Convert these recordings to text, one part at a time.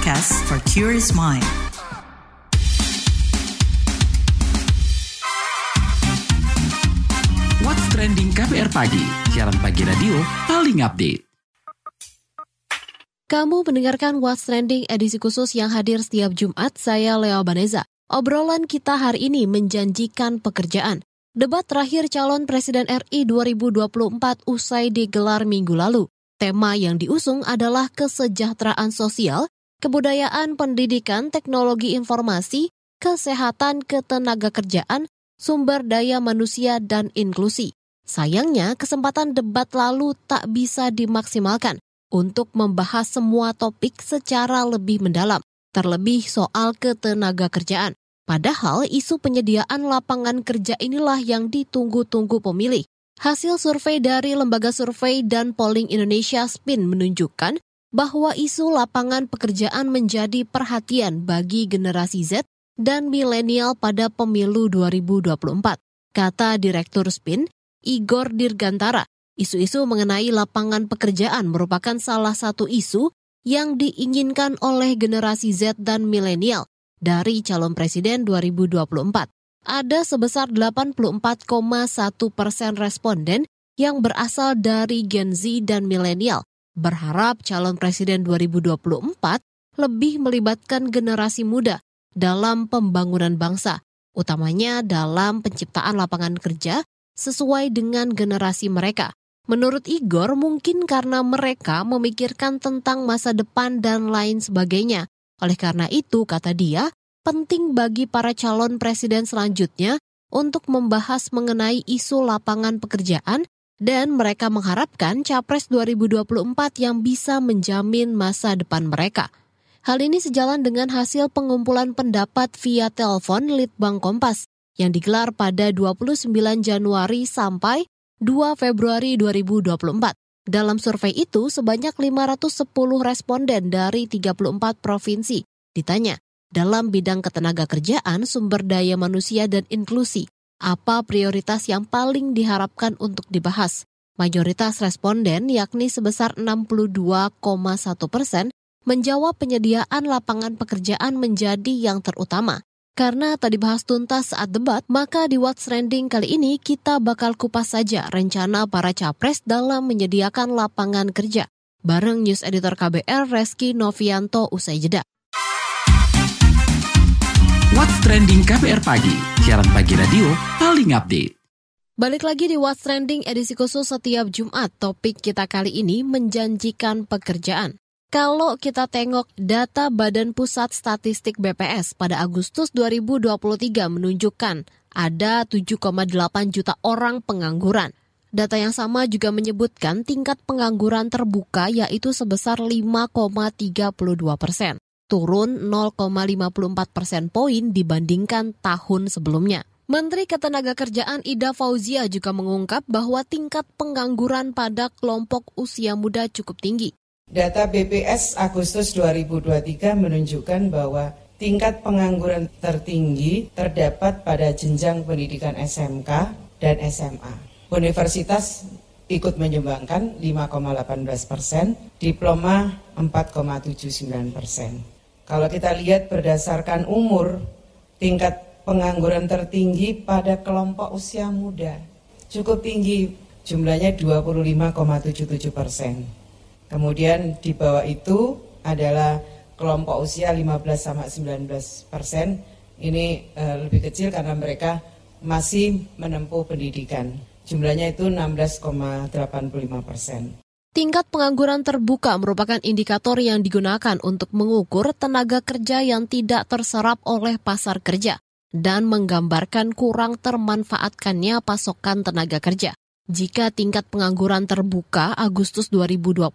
podcast for curious mind. What's Trending KBR Pagi, siaran pagi radio paling update. Kamu mendengarkan What's Trending edisi khusus yang hadir setiap Jumat, saya Leo Baneza. Obrolan kita hari ini menjanjikan pekerjaan. Debat terakhir calon Presiden RI 2024 usai digelar minggu lalu. Tema yang diusung adalah kesejahteraan sosial, kebudayaan, pendidikan, teknologi informasi, kesehatan, ketenagakerjaan, sumber daya manusia, dan inklusi. Sayangnya, kesempatan debat lalu tak bisa dimaksimalkan untuk membahas semua topik secara lebih mendalam, terlebih soal ketenagakerjaan. Padahal isu penyediaan lapangan kerja inilah yang ditunggu-tunggu pemilih. Hasil survei dari Lembaga Survei dan Polling Indonesia SPIN menunjukkan bahwa isu lapangan pekerjaan menjadi perhatian bagi generasi Z dan milenial pada pemilu 2024. Kata Direktur SPIN, Igor Dirgantara, isu-isu mengenai lapangan pekerjaan merupakan salah satu isu yang diinginkan oleh generasi Z dan milenial dari calon presiden 2024. Ada sebesar 84,1% responden yang berasal dari Gen Z dan milenial berharap calon presiden 2024 lebih melibatkan generasi muda dalam pembangunan bangsa, utamanya dalam penciptaan lapangan kerja sesuai dengan generasi mereka. Menurut Igor, mungkin karena mereka memikirkan tentang masa depan dan lain sebagainya. Oleh karena itu, kata dia, penting bagi para calon presiden selanjutnya untuk membahas mengenai isu lapangan pekerjaan dan mereka mengharapkan Capres 2024 yang bisa menjamin masa depan mereka. Hal ini sejalan dengan hasil pengumpulan pendapat via telepon Litbang Kompas yang digelar pada 29 Januari sampai 2 Februari 2024. Dalam survei itu, sebanyak 510 responden dari 34 provinsi ditanya, dalam bidang ketenagakerjaan, sumber daya manusia, dan inklusi, apa prioritas yang paling diharapkan untuk dibahas? Mayoritas responden, yakni sebesar 62,1%, menjawab penyediaan lapangan pekerjaan menjadi yang terutama. Karena tak dibahas tuntas saat debat, maka di What's Trending kali ini kita bakal kupas saja rencana para capres dalam menyediakan lapangan kerja. Bareng News Editor KBR Reski Novianto usai jeda. What's Trending KBR Pagi, siaran pagi radio paling update. Balik lagi di What's Trending edisi khusus setiap Jumat, topik kita kali ini menjanjikan pekerjaan. Kalau kita tengok data Badan Pusat Statistik BPS pada Agustus 2023 menunjukkan ada 7,8 juta orang pengangguran. Data yang sama juga menyebutkan tingkat pengangguran terbuka yaitu sebesar 5,32%. Turun 0,54% poin dibandingkan tahun sebelumnya. Menteri Ketenagakerjaan Ida Fauzia juga mengungkap bahwa tingkat pengangguran pada kelompok usia muda cukup tinggi. Data BPS Agustus 2023 menunjukkan bahwa tingkat pengangguran tertinggi terdapat pada jenjang pendidikan SMK dan SMA. Universitas ikut menyumbangkan 5,18%, diploma 4,79%. Kalau kita lihat berdasarkan umur, tingkat pengangguran tertinggi pada kelompok usia muda cukup tinggi, jumlahnya 25,77%. Kemudian di bawah itu adalah kelompok usia 15-19%. Ini lebih kecil karena mereka masih menempuh pendidikan. Jumlahnya itu 16,85%. Tingkat pengangguran terbuka merupakan indikator yang digunakan untuk mengukur tenaga kerja yang tidak terserap oleh pasar kerja dan menggambarkan kurang termanfaatkannya pasokan tenaga kerja. Jika tingkat pengangguran terbuka Agustus 2023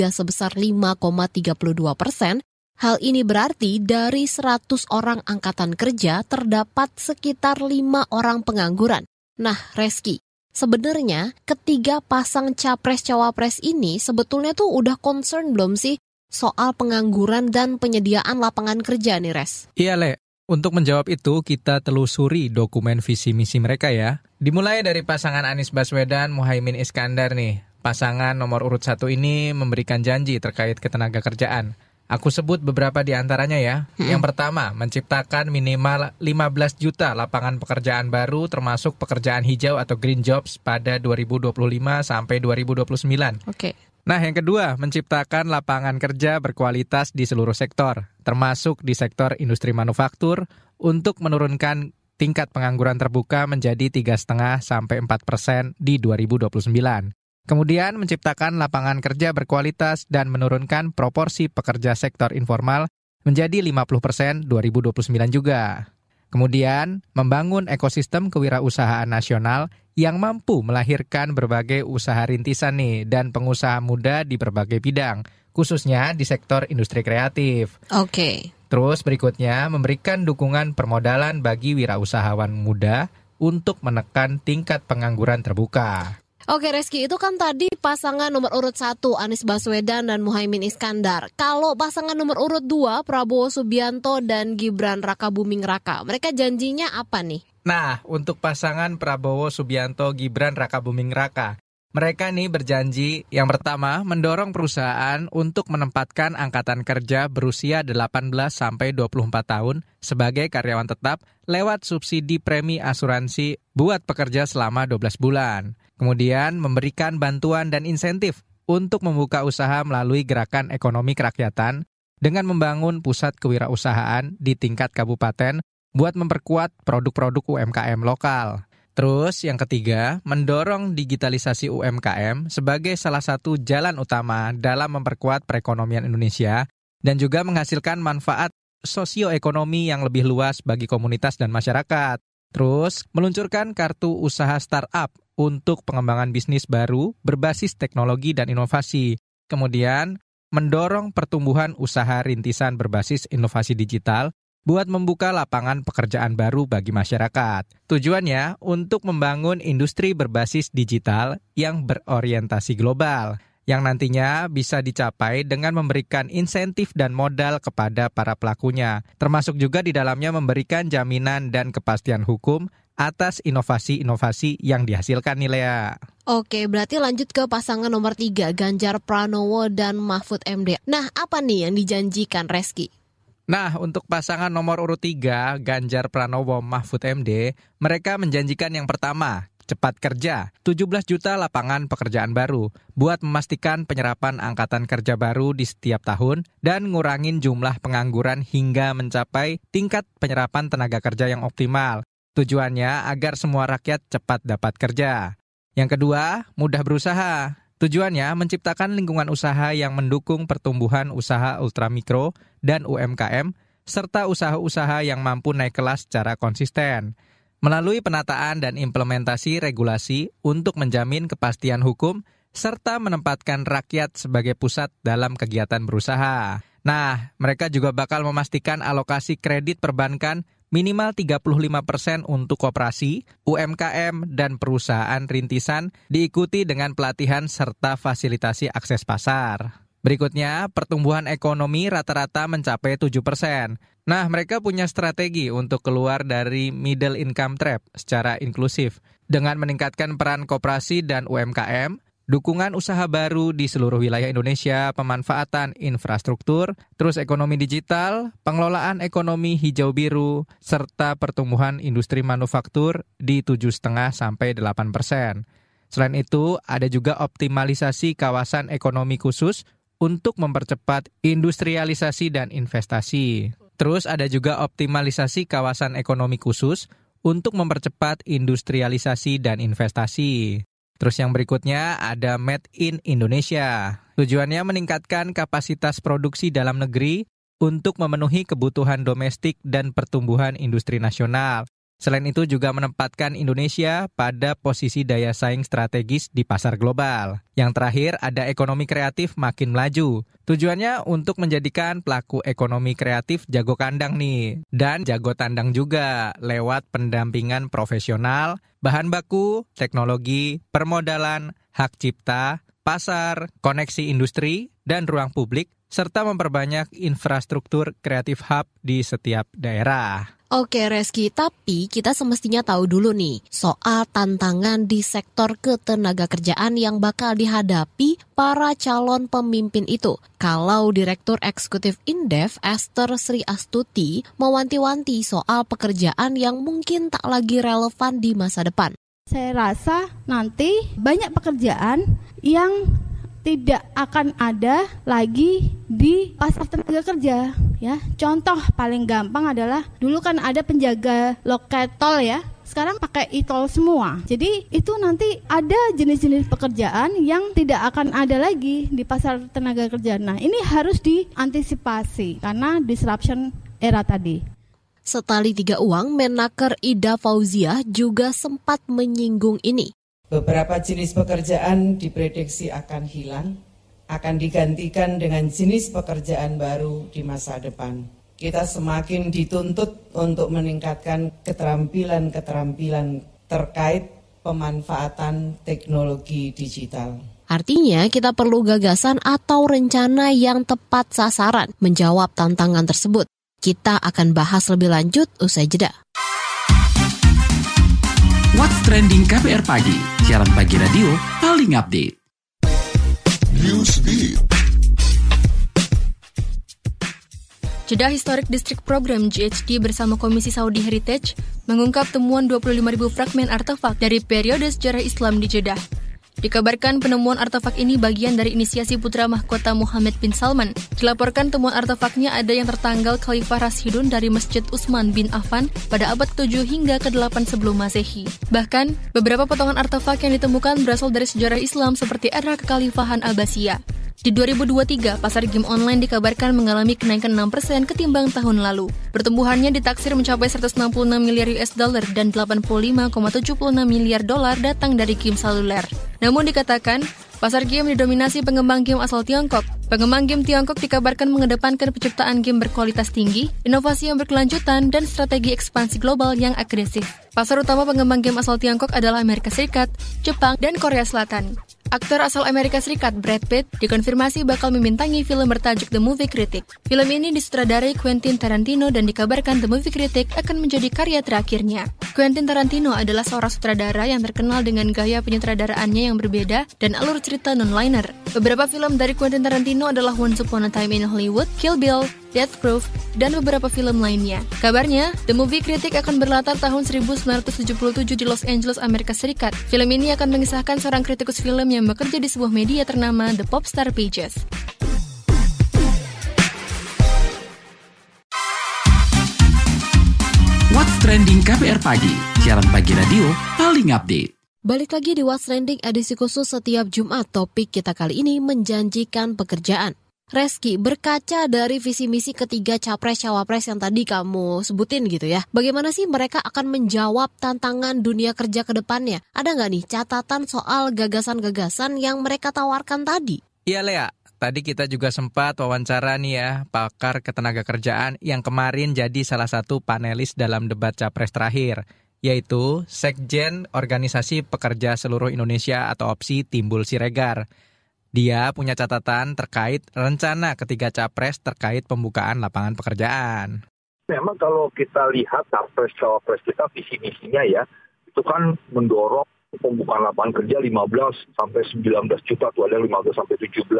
sebesar 5,32%, hal ini berarti dari 100 orang angkatan kerja terdapat sekitar 5 orang pengangguran. Nah, Reski, sebenarnya ketiga pasang capres-cawapres ini sebetulnya tuh udah concern belum sih soal pengangguran dan penyediaan lapangan kerja nih, Res? Iya, Le. Untuk menjawab itu, kita telusuri dokumen visi misi mereka ya. Dimulai dari pasangan Anies Baswedan, Muhaimin Iskandar nih. Pasangan nomor urut 1 ini memberikan janji terkait ketenagakerjaan. Aku sebut beberapa di antaranya ya. Yang pertama, menciptakan minimal 15 juta lapangan pekerjaan baru termasuk pekerjaan hijau atau green jobs pada 2025 sampai 2029. Oke. Nah, yang kedua, menciptakan lapangan kerja berkualitas di seluruh sektor, termasuk di sektor industri manufaktur untuk menurunkan tingkat pengangguran terbuka menjadi 3,5 sampai 4% di 2029. Kemudian menciptakan lapangan kerja berkualitas dan menurunkan proporsi pekerja sektor informal menjadi 50% 2029 juga. Kemudian membangun ekosistem kewirausahaan nasional yang mampu melahirkan berbagai usaha rintisan nih dan pengusaha muda di berbagai bidang, khususnya di sektor industri kreatif. Oke. Terus berikutnya memberikan dukungan permodalan bagi wirausahawan muda untuk menekan tingkat pengangguran terbuka. Oke Reski, itu kan tadi pasangan nomor urut 1 Anies Baswedan dan Muhaimin Iskandar. Kalau pasangan nomor urut 2 Prabowo Subianto dan Gibran Rakabuming Raka, mereka janjinya apa nih? Nah, untuk pasangan Prabowo Subianto Gibran Rakabuming Raka, mereka nih berjanji yang pertama mendorong perusahaan untuk menempatkan angkatan kerja berusia 18 sampai 24 tahun sebagai karyawan tetap lewat subsidi premi asuransi buat pekerja selama 12 bulan. Kemudian memberikan bantuan dan insentif untuk membuka usaha melalui gerakan ekonomi kerakyatan dengan membangun pusat kewirausahaan di tingkat kabupaten buat memperkuat produk-produk UMKM lokal. Terus yang ketiga, mendorong digitalisasi UMKM sebagai salah satu jalan utama dalam memperkuat perekonomian Indonesia dan juga menghasilkan manfaat sosioekonomi yang lebih luas bagi komunitas dan masyarakat. Terus, meluncurkan kartu usaha startup untuk pengembangan bisnis baru berbasis teknologi dan inovasi. Kemudian, mendorong pertumbuhan usaha rintisan berbasis inovasi digital buat membuka lapangan pekerjaan baru bagi masyarakat. Tujuannya untuk membangun industri berbasis digital yang berorientasi global, yang nantinya bisa dicapai dengan memberikan insentif dan modal kepada para pelakunya, termasuk juga di dalamnya memberikan jaminan dan kepastian hukum atas inovasi-inovasi yang dihasilkan nih Lea. Oke, berarti lanjut ke pasangan nomor 3 Ganjar Pranowo dan Mahfud MD. Nah, apa nih yang dijanjikan Reski? Nah, untuk pasangan nomor urut 3, Ganjar Pranowo Mahfud MD, mereka menjanjikan yang pertama, cepat kerja, 17 juta lapangan pekerjaan baru, buat memastikan penyerapan angkatan kerja baru di setiap tahun, dan ngurangin jumlah pengangguran hingga mencapai tingkat penyerapan tenaga kerja yang optimal. Tujuannya agar semua rakyat cepat dapat kerja. Yang kedua, mudah berusaha. Tujuannya menciptakan lingkungan usaha yang mendukung pertumbuhan usaha ultramikro dan UMKM, serta usaha-usaha yang mampu naik kelas secara konsisten. Melalui penataan dan implementasi regulasi untuk menjamin kepastian hukum, serta menempatkan rakyat sebagai pusat dalam kegiatan berusaha. Nah, mereka juga bakal memastikan alokasi kredit perbankan minimal 35% untuk koperasi, UMKM, dan perusahaan rintisan diikuti dengan pelatihan serta fasilitasi akses pasar. Berikutnya, pertumbuhan ekonomi rata-rata mencapai 7%. Nah, mereka punya strategi untuk keluar dari middle income trap secara inklusif dengan meningkatkan peran koperasi dan UMKM, dukungan usaha baru di seluruh wilayah Indonesia, pemanfaatan infrastruktur, terus ekonomi digital, pengelolaan ekonomi hijau biru, serta pertumbuhan industri manufaktur di 7,5 sampai 8%. Selain itu, ada juga optimalisasi kawasan ekonomi khusus untuk mempercepat industrialisasi dan investasi. Terus ada juga optimalisasi kawasan ekonomi khusus untuk mempercepat industrialisasi dan investasi. Terus yang berikutnya ada Made in Indonesia. Tujuannya meningkatkan kapasitas produksi dalam negeri untuk memenuhi kebutuhan domestik dan pertumbuhan industri nasional. Selain itu juga menempatkan Indonesia pada posisi daya saing strategis di pasar global. Yang terakhir ada ekonomi kreatif makin melaju. Tujuannya untuk menjadikan pelaku ekonomi kreatif jago kandang nih. Dan jago tandang juga lewat pendampingan profesional, bahan baku, teknologi, permodalan, hak cipta, pasar, koneksi industri, dan ruang publik, serta memperbanyak infrastruktur Creative Hub di setiap daerah. Oke Reski, tapi kita semestinya tahu dulu nih soal tantangan di sektor ketenagakerjaan yang bakal dihadapi para calon pemimpin itu. Kalau Direktur Eksekutif Indef Esther Sri Astuti mewanti-wanti soal pekerjaan yang mungkin tak lagi relevan di masa depan. Saya rasa nanti banyak pekerjaan yang tidak akan ada lagi di pasar tenaga kerja ya. Contoh paling gampang adalah dulu kan ada penjaga loket tol ya. Sekarang pakai e-tol semua. Jadi itu nanti ada jenis-jenis pekerjaan yang tidak akan ada lagi di pasar tenaga kerja. Nah, ini harus diantisipasi karena disruption era tadi. Setali tiga uang, Menaker Ida Fauziah juga sempat menyinggung ini. Beberapa jenis pekerjaan diprediksi akan hilang, akan digantikan dengan jenis pekerjaan baru di masa depan. Kita semakin dituntut untuk meningkatkan keterampilan-keterampilan terkait pemanfaatan teknologi digital. Artinya kita perlu gagasan atau rencana yang tepat sasaran menjawab tantangan tersebut. Kita akan bahas lebih lanjut usai jeda. What's Trending KBR Pagi, siaran pagi radio paling update. Newsbeat. Jeddah Historic District Program GHD bersama Komisi Saudi Heritage mengungkap temuan 25.000 fragmen artefak dari periode sejarah Islam di Jeddah. Dikabarkan penemuan artefak ini bagian dari inisiasi putra mahkota Muhammad bin Salman. Dilaporkan temuan artefaknya ada yang tertanggal Khalifah Rasyidun dari Masjid Utsman bin Affan pada abad ke-7 hingga ke-8 sebelum Masehi. Bahkan, beberapa potongan artefak yang ditemukan berasal dari sejarah Islam seperti era kekhalifahan Abbasiyah. Di 2023, pasar game online dikabarkan mengalami kenaikan 6% ketimbang tahun lalu. Pertumbuhannya ditaksir mencapai 166 miliar US dollar dan 85,76 miliar dolar datang dari game seluler. Namun dikatakan, pasar game didominasi pengembang game asal Tiongkok. Pengembang game Tiongkok dikabarkan mengedepankan penciptaan game berkualitas tinggi, inovasi yang berkelanjutan, dan strategi ekspansi global yang agresif. Pasar utama pengembang game asal Tiongkok adalah Amerika Serikat, Jepang, dan Korea Selatan. Aktor asal Amerika Serikat, Brad Pitt, dikonfirmasi bakal membintangi film bertajuk The Movie Critic. Film ini disutradarai Quentin Tarantino dan dikabarkan The Movie Critic akan menjadi karya terakhirnya. Quentin Tarantino adalah seorang sutradara yang terkenal dengan gaya penyutradaraannya yang berbeda dan alur cerita non-liner. Beberapa film dari Quentin Tarantino adalah Once Upon a Time in Hollywood, Kill Bill, Death Proof, dan beberapa film lainnya. Kabarnya, The Movie Critic akan berlatar tahun 1977 di Los Angeles, Amerika Serikat. Film ini akan mengisahkan seorang kritikus film yang bekerja di sebuah media ternama The Popstar Pages. What's Trending KBR Pagi, siaran pagi radio paling update. Balik lagi di What's Trending edisi khusus setiap Jumat, topik kita kali ini menjanjikan pekerjaan. Reski, berkaca dari visi misi ketiga capres-cawapres yang tadi kamu sebutin gitu ya, bagaimana sih mereka akan menjawab tantangan dunia kerja ke depannya? Ada nggak nih catatan soal gagasan-gagasan yang mereka tawarkan tadi? Iya Lea, tadi kita juga sempat wawancara nih ya, pakar ketenagakerjaan yang kemarin jadi salah satu panelis dalam debat capres terakhir, yaitu Sekjen Organisasi Pekerja Seluruh Indonesia atau OPSI Timbul Siregar. Dia punya catatan terkait rencana ketiga capres terkait pembukaan lapangan pekerjaan. Memang kalau kita lihat capres-cawapres kita visi misinya ya, itu kan mendorong pembukaan lapangan kerja 15 sampai 19 juta, tuh ada 15 sampai 17,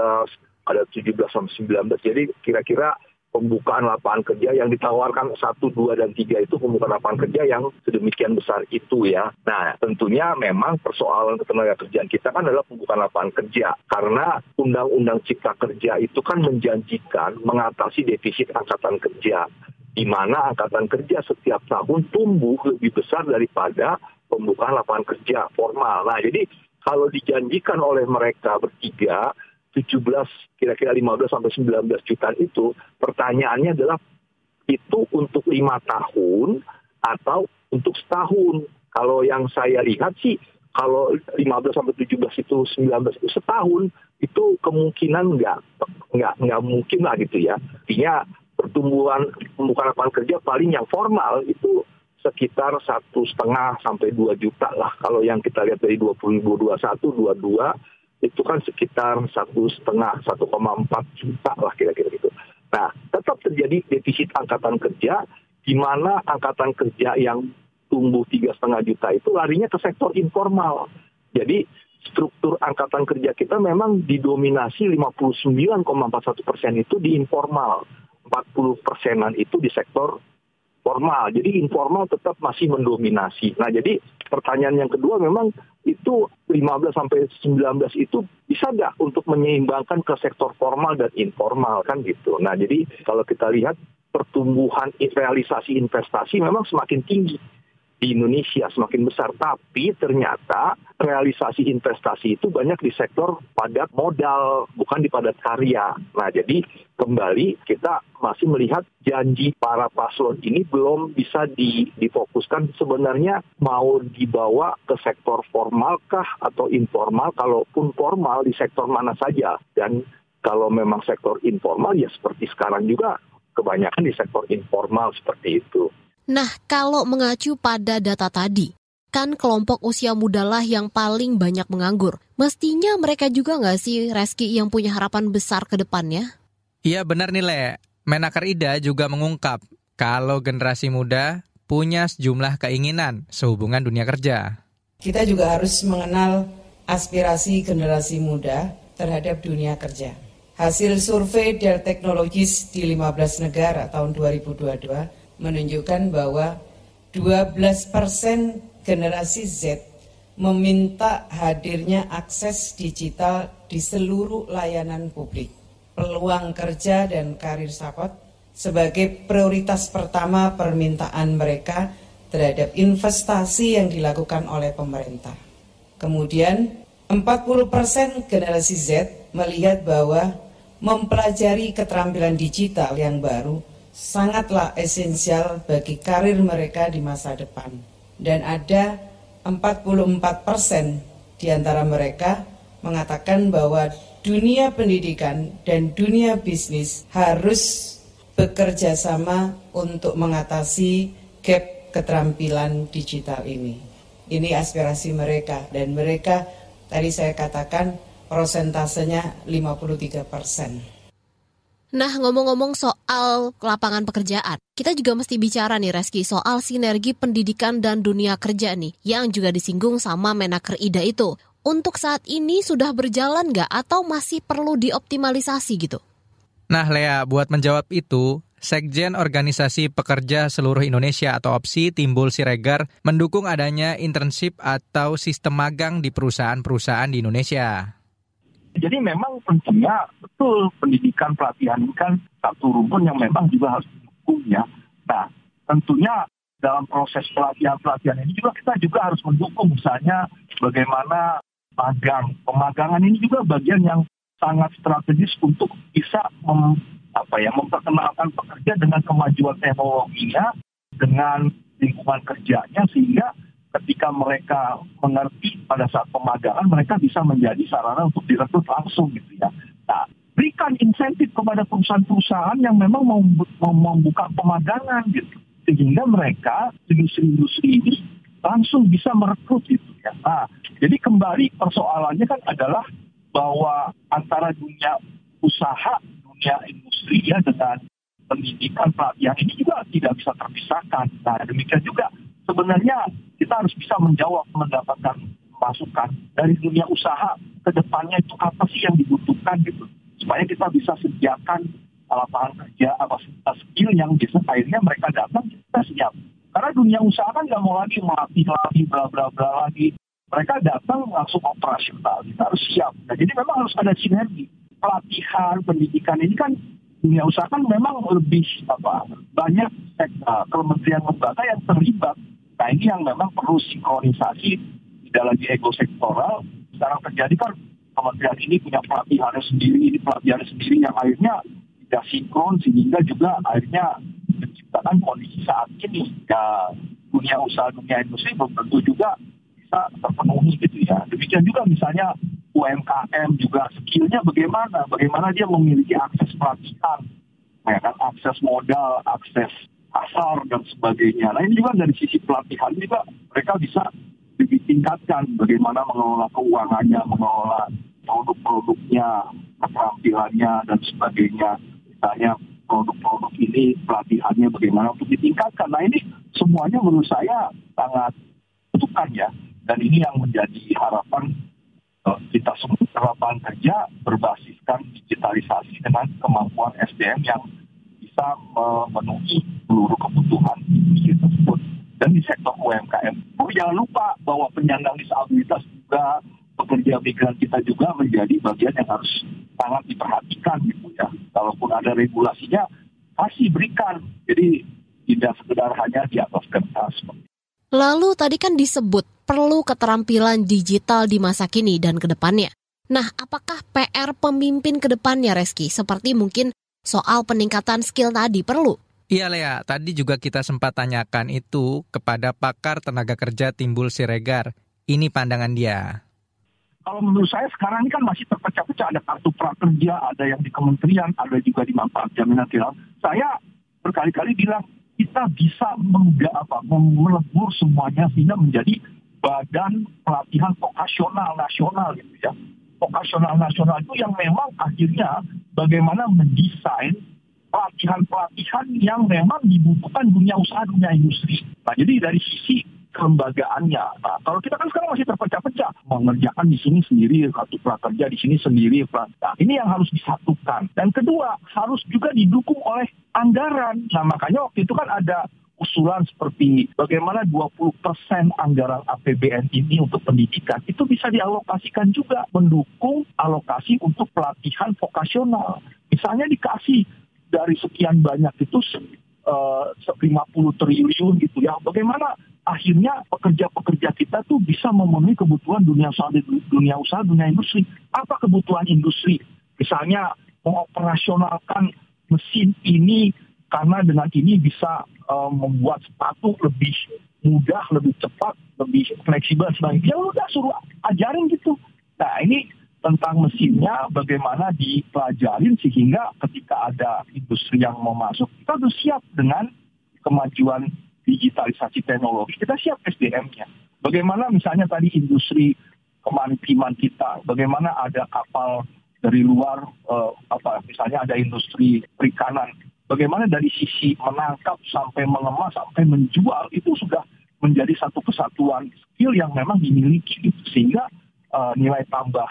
ada 17 sampai 19. Jadi kira-kira pembukaan lapangan kerja yang ditawarkan 1, 2, dan 3 itu pembukaan lapangan kerja yang sedemikian besar itu ya. Nah tentunya memang persoalan ketenagakerjaan kita kan adalah pembukaan lapangan kerja. Karena Undang-Undang Cipta Kerja itu kan menjanjikan mengatasi defisit angkatan kerja. Di mana angkatan kerja setiap tahun tumbuh lebih besar daripada pembukaan lapangan kerja formal. Nah jadi kalau dijanjikan oleh mereka bertiga, 17, kira-kira 15 sampai 19 jutaan itu, pertanyaannya adalah itu untuk 5 tahun atau untuk setahun. Kalau yang saya lihat sih, kalau 15 sampai 17 itu 19 itu setahun, itu kemungkinan nggak mungkin lah gitu ya. Artinya pertumbuhan pembukaan lapangan kerja paling yang formal itu sekitar 1,5 sampai 2 juta lah. Kalau yang kita lihat dari 2021, 22 itu kan sekitar 1,4 juta lah kira-kira gitu. Nah, tetap terjadi defisit angkatan kerja, di mana angkatan kerja yang tumbuh 3,5 juta itu larinya ke sektor informal. Jadi struktur angkatan kerja kita memang didominasi 59,41% itu di informal, 40%-an itu di sektor formal. Jadi informal tetap masih mendominasi. Nah, jadi pertanyaan yang kedua memang itu 15-19 itu bisa nggak untuk menyeimbangkan ke sektor formal dan informal kan gitu. Nah, jadi kalau kita lihat pertumbuhan realisasi investasi memang semakin tinggi di Indonesia, semakin besar. Tapi ternyata realisasi investasi itu banyak di sektor padat modal, bukan di padat karya. Nah, jadi kembali kita masih melihat janji para paslon ini belum bisa difokuskan sebenarnya mau dibawa ke sektor formalkah atau informal, kalaupun formal di sektor mana saja. Dan kalau memang sektor informal ya seperti sekarang juga kebanyakan di sektor informal seperti itu. Nah, kalau mengacu pada data tadi, kan kelompok usia muda lah yang paling banyak menganggur. Mestinya mereka juga nggak sih, Reski, yang punya harapan besar ke depannya? Iya benar nih, Le. Menaker Ida juga mengungkap kalau generasi muda punya sejumlah keinginan sehubungan dunia kerja. Kita juga harus mengenal aspirasi generasi muda terhadap dunia kerja. Hasil survei Dell Technologies di 15 negara tahun 2022 menunjukkan bahwa 12% generasi Z meminta hadirnya akses digital di seluruh layanan publik. Peluang kerja dan karir support sebagai prioritas pertama permintaan mereka terhadap investasi yang dilakukan oleh pemerintah. Kemudian 40% generasi Z melihat bahwa mempelajari keterampilan digital yang baru sangatlah esensial bagi karir mereka di masa depan. Dan ada 44% di antara mereka mengatakan bahwa dunia pendidikan dan dunia bisnis harus bekerja sama untuk mengatasi gap keterampilan digital ini. Ini aspirasi mereka, dan mereka tadi saya katakan prosentasenya 53%. Nah, ngomong-ngomong soal lapangan pekerjaan, kita juga mesti bicara nih, Reski, soal sinergi pendidikan dan dunia kerja nih, yang juga disinggung sama Menaker Ida itu. Untuk saat ini sudah berjalan nggak atau masih perlu dioptimalisasi gitu? Nah, Lea, buat menjawab itu, Sekjen Organisasi Pekerja Seluruh Indonesia atau OPSI Timbul Siregar mendukung adanya internship atau sistem magang di perusahaan-perusahaan di Indonesia. Jadi memang tentunya betul pendidikan pelatihan ini kan satu rumpun yang memang juga harus didukung ya. Nah, tentunya dalam proses pelatihan ini juga kita juga harus mendukung misalnya bagaimana magang. Pemagangan ini juga bagian yang sangat strategis untuk bisa memperkenalkan pekerja dengan kemajuan teknologinya, dengan lingkungan kerjanya, sehingga ketika mereka mengerti pada saat pemagangan, mereka bisa menjadi sarana untuk direkrut langsung gitu ya. Nah, berikan insentif kepada perusahaan-perusahaan yang memang mau membuka pemagangan gitu, sehingga mereka industri-industri ini langsung bisa merekrut gitu ya. Nah, jadi kembali persoalannya kan adalah bahwa antara dunia usaha, dunia industri ya dengan pendidikan pelatihan ini juga tidak bisa terpisahkan. Nah, demikian juga sebenarnya kita harus bisa menjawab, mendapatkan masukan dari dunia usaha ke depannya itu apa sih yang dibutuhkan gitu. Supaya kita bisa sediakan lapangan kerja, skill yang bisa akhirnya mereka datang, kita siap. Karena dunia usaha kan nggak mau lagi melatih lagi, bla-bla-bla lagi. Mereka datang langsung operasional, kita harus siap. Nah, jadi memang harus ada sinergi. Pelatihan, pendidikan ini kan dunia usaha kan memang lebih banyak kementerian lembaga yang terlibat. Nah, ini yang memang perlu sinkronisasi, tidak lagi ego sektoral. Sekarang terjadi kan kementerian ini punya pelatihannya sendiri, ini pelatihannya sendiri yang akhirnya tidak sinkron, sehingga juga akhirnya menciptakan kondisi saat ini. Ya, dunia usaha, dunia industri belum tentu juga bisa terpenuhi gitu ya. Demikian juga misalnya UMKM juga skillnya bagaimana dia memiliki akses pelatihan, ya kan, akses modal, akses pasar dan sebagainya. Nah, ini juga dari sisi pelatihan juga mereka bisa ditingkatkan bagaimana mengelola keuangannya, mengelola produk-produknya, keterampilannya, dan sebagainya. Misalnya produk-produk ini pelatihannya bagaimana untuk ditingkatkan. Nah ini semuanya menurut saya sangat butuhkan ya. Dan ini yang menjadi harapan kita semua, lapangan kerja berbasiskan digitalisasi dengan kemampuan SDM yang bisa memenuhi seluruh kebutuhan industri tersebut. Dan di sektor UMKM, jangan lupa bahwa penyandang disabilitas juga, pekerja migran kita juga menjadi bagian yang harus sangat diperhatikan gitu ya. Kalaupun ada regulasinya, pasti berikan. Jadi tidak sekedar hanya di atas kertas. Lalu tadi kan disebut perlu keterampilan digital di masa kini dan ke depannya. Nah, apakah PR pemimpin ke depannya, Reski? Seperti mungkin soal peningkatan skill tadi perlu? Iya Lea, tadi juga kita sempat tanyakan itu kepada pakar tenaga kerja Timbul Siregar. Ini pandangan dia. Kalau menurut saya sekarang ini kan masih terpecah-pecah. Ada kartu prakerja, ada yang di kementerian, ada juga di manfaat jaminan sosial. Saya berkali-kali bilang kita bisa melebur semuanya sehingga menjadi badan pelatihan vokasional nasional gitu ya. Vokasional nasional itu yang memang akhirnya bagaimana mendesain pelatihan-pelatihan yang memang dibutuhkan dunia usaha, dunia industri. Nah, jadi dari sisi kelembagaannya. Nah, kalau kita kan sekarang masih terpecah-pecah. Mengerjakan di sini sendiri, kartu prakerja di sini sendiri. Nah, ini yang harus disatukan. Dan kedua, harus juga didukung oleh anggaran. Nah, makanya waktu itu kan ada usulan seperti bagaimana 20% anggaran APBN ini untuk pendidikan. Itu bisa dialokasikan juga mendukung alokasi untuk pelatihan vokasional. Misalnya dikasih dari sekian banyak itu 50 triliun gitu ya. Bagaimana akhirnya pekerja-pekerja kita tuh bisa memenuhi kebutuhan dunia usaha, dunia industri. Apa kebutuhan industri? Misalnya mengoperasionalkan mesin ini karena dengan ini bisa membuat sepatu lebih mudah, lebih cepat, lebih fleksibel sebagainya. Ya udah suruh ajarin gitu. Nah ini tentang mesinnya bagaimana dipelajarin sehingga ketika ada industri yang mau masuk, kita sudah siap dengan kemajuan digitalisasi teknologi, kita siap SDM-nya. Bagaimana misalnya tadi industri kemaritiman kita, bagaimana ada kapal dari luar, misalnya ada industri perikanan, bagaimana dari sisi menangkap sampai mengemas sampai menjual itu sudah menjadi satu kesatuan skill yang memang dimiliki, sehingga nilai tambah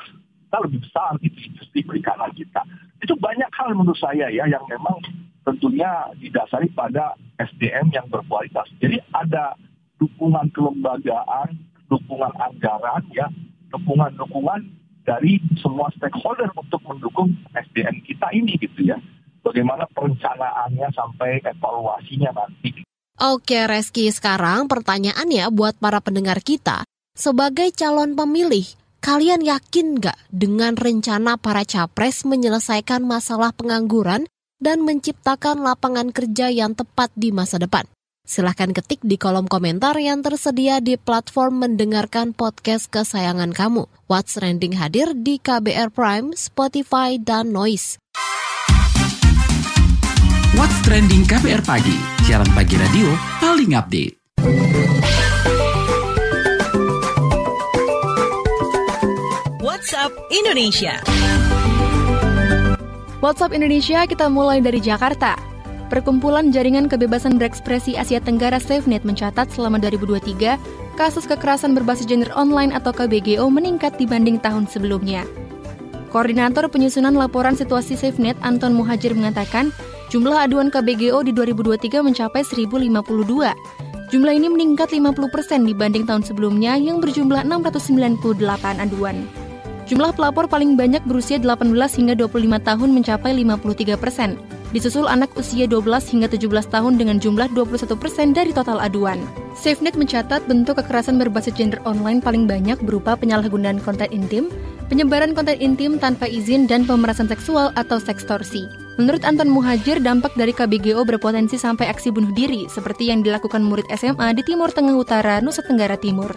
kita lebih besar di industri perikanan kita. Itu banyak hal menurut saya ya yang memang tentunya didasari pada SDM yang berkualitas. Jadi ada dukungan kelembagaan, dukungan anggaran ya, dukungan dari semua stakeholder untuk mendukung SDM kita ini gitu ya. Bagaimana perencanaannya sampai evaluasinya nanti. Oke Reski, sekarang pertanyaannya buat para pendengar kita, sebagai calon pemilih, kalian yakin nggak dengan rencana para capres menyelesaikan masalah pengangguran dan menciptakan lapangan kerja yang tepat di masa depan? Silahkan ketik di kolom komentar yang tersedia di platform mendengarkan podcast kesayangan kamu. What's Trending hadir di KBR Prime, Spotify, dan Noise. What's Trending KBR Pagi, siaran pagi radio paling update. WhatsApp Indonesia. WhatsApp Indonesia kita mulai dari Jakarta. Perkumpulan Jaringan Kebebasan Berekspresi Asia Tenggara SafeNet mencatat selama 2023, kasus kekerasan berbasis gender online atau KBGO meningkat dibanding tahun sebelumnya. Koordinator Penyusunan Laporan Situasi SafeNet Anton Muhajir mengatakan, jumlah aduan KBGO di 2023 mencapai 1.052. Jumlah ini meningkat 50% dibanding tahun sebelumnya yang berjumlah 698 aduan. Jumlah pelapor paling banyak berusia 18 hingga 25 tahun mencapai 53%. Disusul anak usia 12 hingga 17 tahun dengan jumlah 21% dari total aduan. SafeNet mencatat bentuk kekerasan berbasis gender online paling banyak berupa penyalahgunaan konten intim, penyebaran konten intim tanpa izin, dan pemerasan seksual atau sekstorsi. Menurut Anton Muhajir, dampak dari KBGO berpotensi sampai aksi bunuh diri seperti yang dilakukan murid SMA di Timur Tengah Utara, Nusa Tenggara Timur.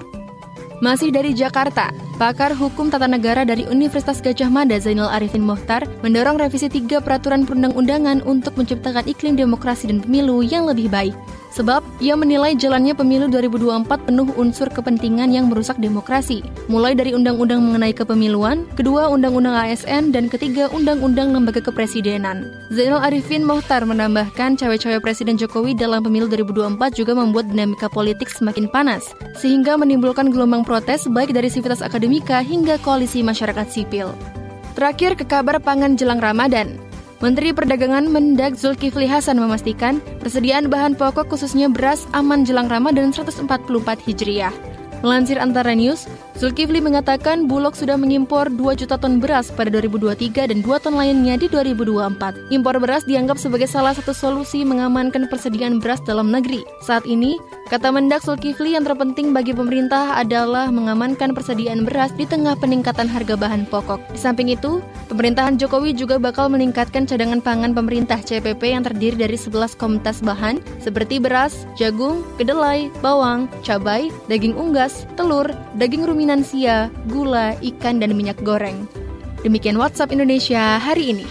Masih dari Jakarta, Pakar Hukum Tata Negara dari Universitas Gadjah Mada Zainal Arifin Mohtar mendorong revisi 3 peraturan perundang-undangan untuk menciptakan iklim demokrasi dan pemilu yang lebih baik. Sebab, ia menilai jalannya pemilu 2024 penuh unsur kepentingan yang merusak demokrasi. Mulai dari undang-undang mengenai kepemiluan, kedua undang-undang ASN, dan ketiga undang-undang lembaga kepresidenan. Zainal Arifin Mohtar menambahkan cawe-cawe Presiden Jokowi dalam pemilu 2024 juga membuat dinamika politik semakin panas, sehingga menimbulkan gelombang protes baik dari sivitas akademika hingga koalisi masyarakat sipil. Terakhir ke kabar pangan jelang Ramadan. Menteri Perdagangan Mendag Zulkifli Hasan memastikan persediaan bahan pokok khususnya beras aman jelang Ramadan 144 Hijriah. Melansir Antara News, Zulkifli mengatakan Bulog sudah mengimpor 2 juta ton beras pada 2023 dan 2 ton lainnya di 2024. Impor beras dianggap sebagai salah satu solusi mengamankan persediaan beras dalam negeri. Saat ini, kata Mendag Zulkifli, yang terpenting bagi pemerintah adalah mengamankan persediaan beras di tengah peningkatan harga bahan pokok. Di samping itu, pemerintahan Jokowi juga bakal meningkatkan cadangan pangan pemerintah CPP yang terdiri dari 11 komoditas bahan seperti beras, jagung, kedelai, bawang, cabai, daging unggas, telur, daging ruminansia, gula, ikan, dan minyak goreng. Demikian WhatsApp Indonesia hari ini.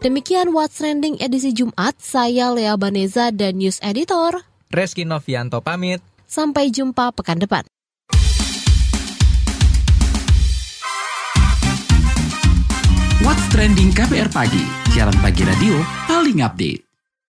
Demikian What's Trending edisi Jumat, saya Lea Baneza dan News Editor Reski Novianto pamit. Sampai jumpa pekan depan. What's Trending KBR Pagi, siaran pagi radio paling update.